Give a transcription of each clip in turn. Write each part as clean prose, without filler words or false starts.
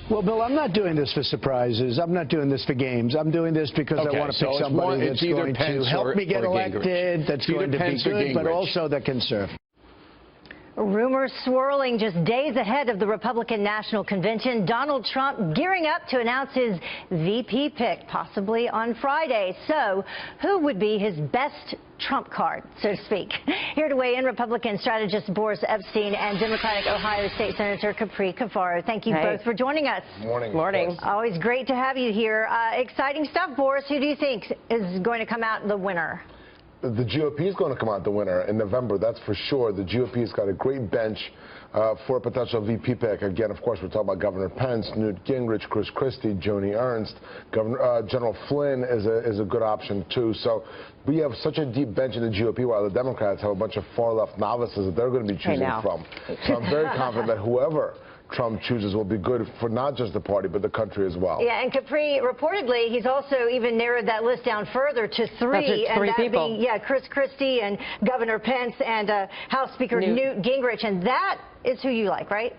Well, Bill, I'm not doing this for surprises. I'm not doing this for games. I'm doing this because I want to pick somebody that's going to help me get elected, that's going to be good, but also that can serve. Rumors swirling just days ahead of the Republican National Convention. Donald Trump gearing up to announce his VP pick, possibly on Friday. So who would be his best trump card, so to speak? Here to weigh in, Republican strategist Boris Epshteyn and Democratic Ohio State Senator Cafaro. Thank you both for joining us. Morning. Morning. Always great to have you here. Exciting stuff, Boris. Who do you think is going to come out the winner? The GOP is going to come out the winner in November, that's for sure. The GOP has got a great bench for a potential VP pick. Again, of course, we're talking about Governor Pence, Newt Gingrich, Chris Christie, Joni Ernst. General Flynn is a good option, too. So we have such a deep bench in the GOP, while the Democrats have a bunch of far-left novices that they're going to be choosing from. So I'm very confident that whoever Trump chooses will be good for not just the party, but the country as well. Yeah, and Capri, reportedly, he's also even narrowed that list down further to three. That's three people. Being, Chris Christie and Governor Pence and House Speaker Newt Gingrich. And that is who you like, right?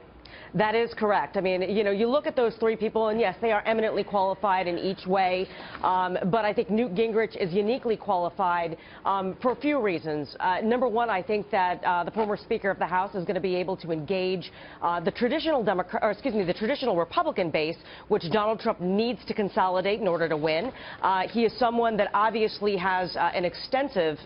That is correct. I mean, you know, you look at those three people, and yes, they are eminently qualified in each way. But I think Newt Gingrich is uniquely qualified for a few reasons. Number one, I think that the former Speaker of the House is going to be able to engage the traditional the traditional Republican base, which Donald Trump needs to consolidate in order to win. He is someone that obviously has an extensive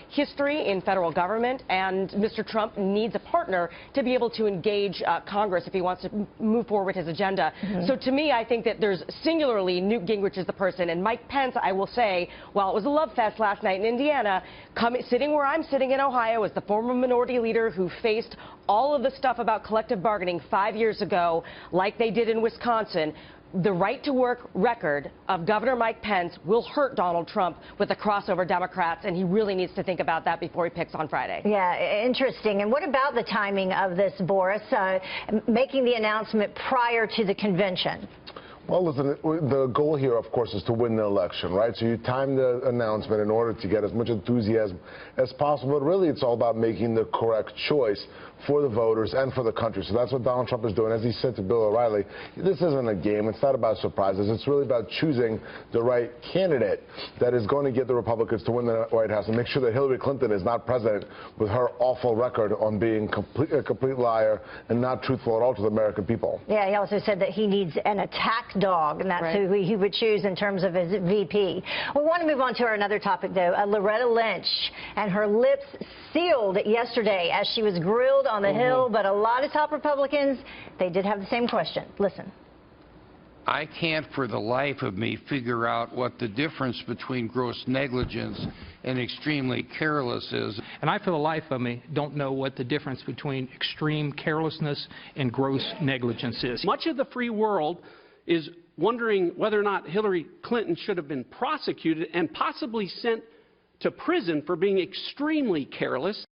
history in federal government, and Mr. Trump needs a partner to be able to engage Congress if he wants to move forward his agenda. So to me, I think that there's singularly Newt Gingrich is the person, and Mike Pence, I will say, while it was a love fest last night in Indiana, sitting where I'm sitting in Ohio as the former minority leader who faced all of the stuff about collective bargaining 5 years ago, like they did in Wisconsin, the right-to-work record of Governor Mike Pence will hurt Donald Trump with the crossover Democrats, and he really needs to think about that before he picks on Friday. Yeah, interesting. And what about the timing of this, Boris, making the announcement prior to the convention? Well, listen, the goal here, of course, is to win the election, right? So you time the announcement in order to get as much enthusiasm as possible. But really, it's all about making the correct choice for the voters and for the country. So that's what Donald Trump is doing. As he said to Bill O'Reilly, this isn't a game. It's not about surprises. It's really about choosing the right candidate that is going to get the Republicans to win the White House and make sure that Hillary Clinton is not president with her awful record on being a complete liar and not truthful at all to the American people. Yeah, he also said that he needs an attack dog, and that's who he would choose in terms of his VP. We want to move on to our another topic, though. Loretta Lynch and her lips sealed yesterday as she was grilled on the Hill, but a lot of top Republicans, they did have the same question. Listen. I can't for the life of me figure out what the difference between gross negligence and extremely careless is. And I, for the life of me, don't know what the difference between extreme carelessness and gross negligence is. Much of the free world is wondering whether or not Hillary Clinton should have been prosecuted and possibly sent to prison for being extremely careless.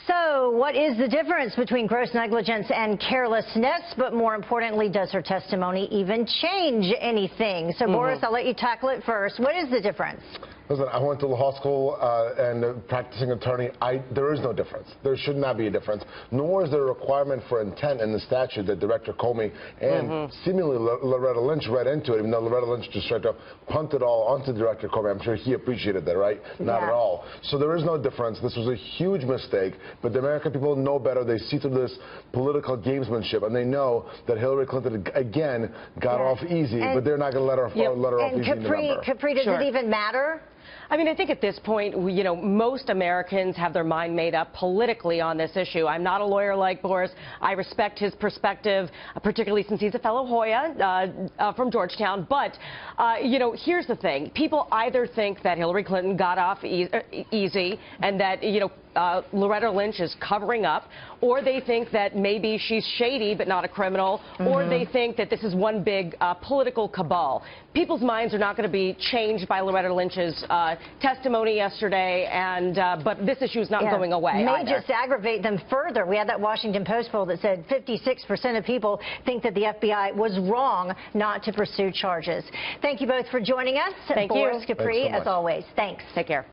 So what is the difference between gross negligence and carelessness? But more importantly, does her testimony even change anything? So, Boris, I'll let you tackle it first. What is the difference? Listen, I went to law school and practicing attorney. There is no difference. There should not be a difference. Nor is there a requirement for intent in the statute that Director Comey and seemingly Loretta Lynch read into it, even though Loretta Lynch just tried to punt it all onto Director Comey. I'm sure he appreciated that, right? Not at all. So there is no difference. This was a huge mistake, but the American people know better. They see through this political gamesmanship, and they know that Hillary Clinton, again, got off easy, but they're not going to let her off easy in November. Capri, does it even matter? I mean, I think at this point, you know, most Americans have their mind made up politically on this issue. I'm not a lawyer like Boris. I respect his perspective, particularly since he's a fellow Hoya from Georgetown. But, you know, here's the thing. People either think that Hillary Clinton got off easy and that, you know, Loretta Lynch is covering up, or they think that maybe she's shady but not a criminal, or they think that this is one big political cabal. People's minds are not going to be changed by Loretta Lynch's testimony yesterday, and but this issue is not going away. May just aggravate them further. We had that Washington Post poll that said 56% of people think that the FBI was wrong not to pursue charges. Thank you both for joining us. Thank Boris, you. Capri, as always. Thanks. Take care.